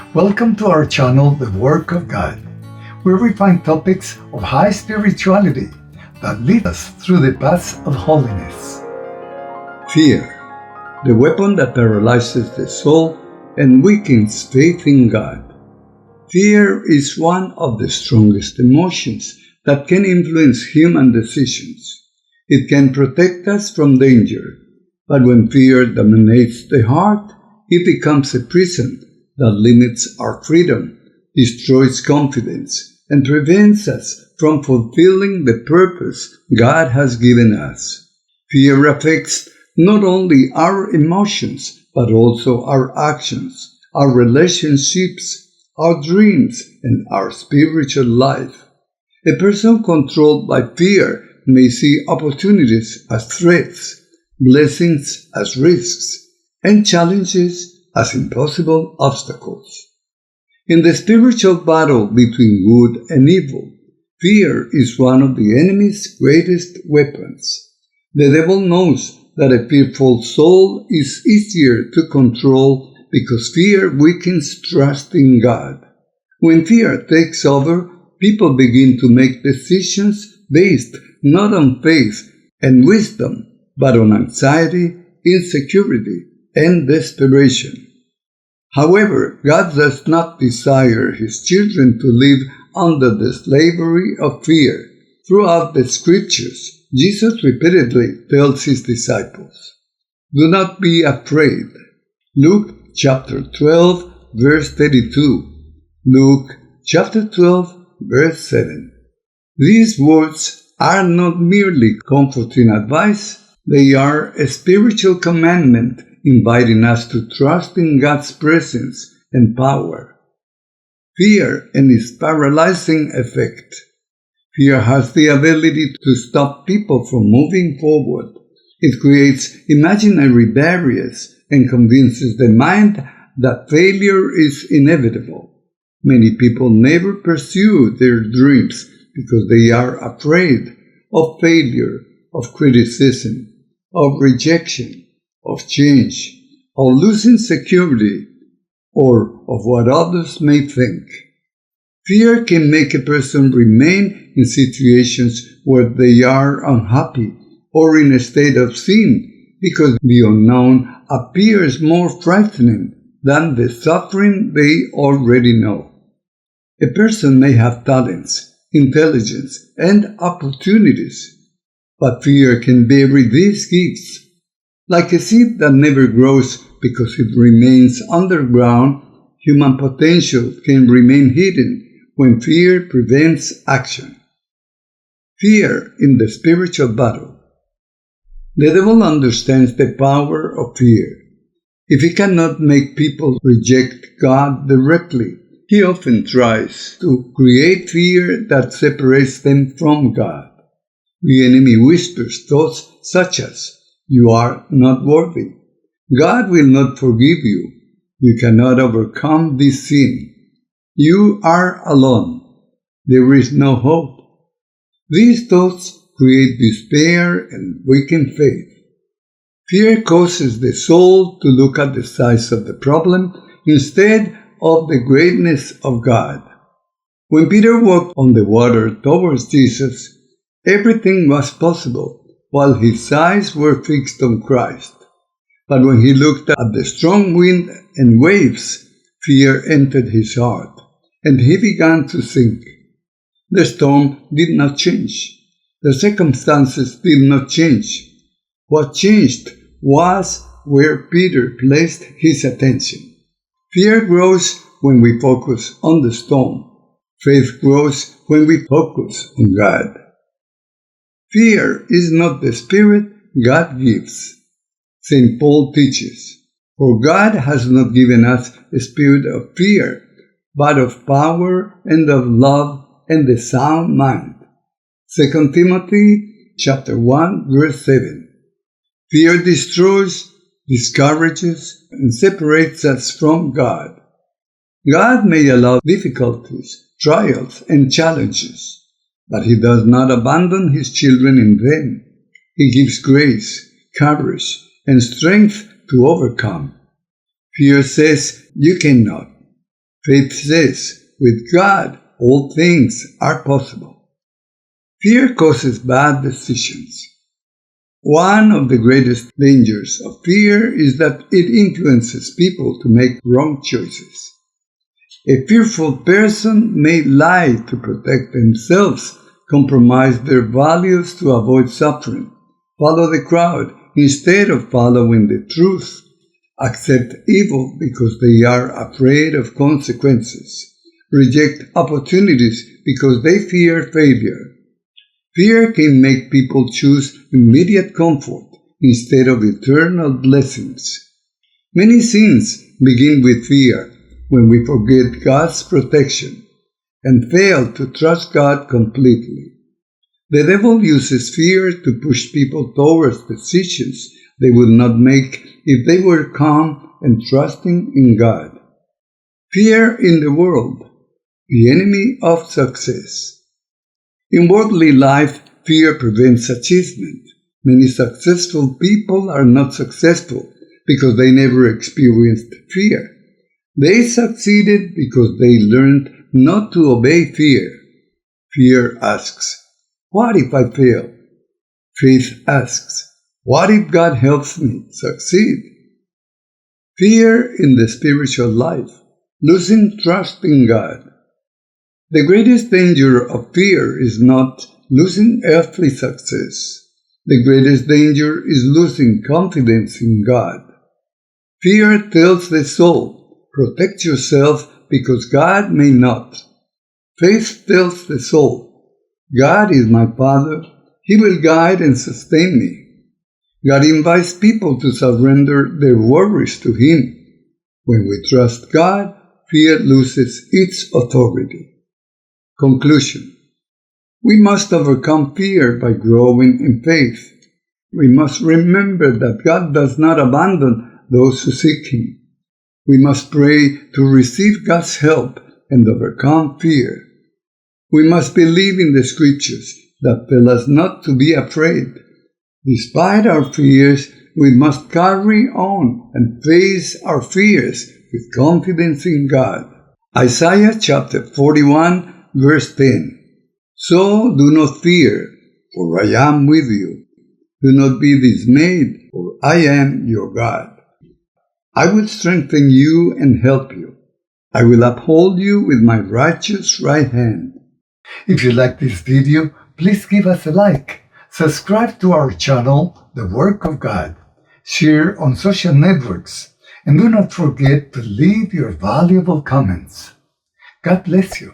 Welcome to our channel, The Work of God, where we find topics of high spirituality that lead us through the paths of holiness. Fear, the weapon that paralyzes the soul and weakens faith in God. Fear is one of the strongest emotions that can influence human decisions. It can protect us from danger, but when fear dominates the heart, it becomes a prison that limits our freedom, destroys confidence, and prevents us from fulfilling the purpose God has given us. Fear affects not only our emotions, but also our actions, our relationships, our dreams, and our spiritual life. A person controlled by fear may see opportunities as threats, blessings as risks, and challenges as impossible obstacles. In the spiritual battle between good and evil, fear is one of the enemy's greatest weapons. The devil knows that a fearful soul is easier to control because fear weakens trust in God. When fear takes over, people begin to make decisions based not on faith and wisdom, but on anxiety, insecurity, and desperation. However, God does not desire His children to live under the slavery of fear. Throughout the Scriptures, Jesus repeatedly tells His disciples, "Do not be afraid." Luke chapter 12, verse 32. Luke chapter 12, verse 7. These words are not merely comforting advice, they are a spiritual commandment inviting us to trust in God's presence and power. Fear and its paralyzing effect. Fear has the ability to stop people from moving forward. It creates imaginary barriers and convinces the mind that failure is inevitable. Many people never pursue their dreams because they are afraid of failure, of criticism, of rejection, of change, of losing security, or of what others may think. Fear can make a person remain in situations where they are unhappy or in a state of sin because the unknown appears more frightening than the suffering they already know. A person may have talents, intelligence, and opportunities, but fear can bury these gifts. Like a seed that never grows because it remains underground, human potential can remain hidden when fear prevents action. Fear in the spiritual battle. The devil understands the power of fear. If he cannot make people reject God directly, he often tries to create fear that separates them from God. The enemy whispers thoughts such as, "You are not worthy. God will not forgive you. You cannot overcome this sin. You are alone. There is no hope." These thoughts create despair and weaken faith. Fear causes the soul to look at the size of the problem instead of the greatness of God. When Peter walked on the water towards Jesus, everything was possible while his eyes were fixed on Christ. But when he looked at the strong wind and waves, fear entered his heart, and he began to sink. The storm did not change. The circumstances did not change. What changed was where Peter placed his attention. Fear grows when we focus on the storm. Faith grows when we focus on God. Fear is not the spirit God gives. St. Paul teaches, "For God has not given us a spirit of fear, but of power and of love and a sound mind." 2 Timothy chapter 1, verse 7. Fear destroys, discourages, and separates us from God. God may allow difficulties, trials, and challenges, but He does not abandon His children in vain. He gives grace, courage, and strength to overcome. Fear says, "You cannot." Faith says, with God, all things are possible. Fear causes bad decisions. One of the greatest dangers of fear is that it influences people to make wrong choices. A fearful person may lie to protect themselves, compromise their values to avoid suffering, follow the crowd instead of following the truth, accept evil because they are afraid of consequences, reject opportunities because they fear failure. Fear can make people choose immediate comfort instead of eternal blessings. Many sins begin with fear when we forget God's protection and fail to trust God completely. The devil uses fear to push people towards decisions they would not make if they were calm and trusting in God. Fear in the world, the enemy of success. In worldly life, fear prevents achievement. Many successful people are not successful because they never experienced fear. They succeeded because they learned not to obey fear. Fear asks, what if I fail? Faith asks, what if God helps me succeed? Fear in the spiritual life, losing trust in God. The greatest danger of fear is not losing earthly success. The greatest danger is losing confidence in God. Fear tells the soul, protect yourself because God may not. Faith tells the soul, God is my Father, He will guide and sustain me. God invites people to surrender their worries to Him. When we trust God, fear loses its authority. Conclusion. We must overcome fear by growing in faith. We must remember that God does not abandon those who seek Him. We must pray to receive God's help and overcome fear. We must believe in the Scriptures that tell us not to be afraid. Despite our fears, we must carry on and face our fears with confidence in God. Isaiah chapter 41 Verse 10. So do not fear, for I am with you. Do not be dismayed, for I am your God. I will strengthen you and help you. I will uphold you with my righteous right hand. If you like this video, please give us a like, subscribe to our channel, The Work of God, share on social networks, and do not forget to leave your valuable comments. God bless you.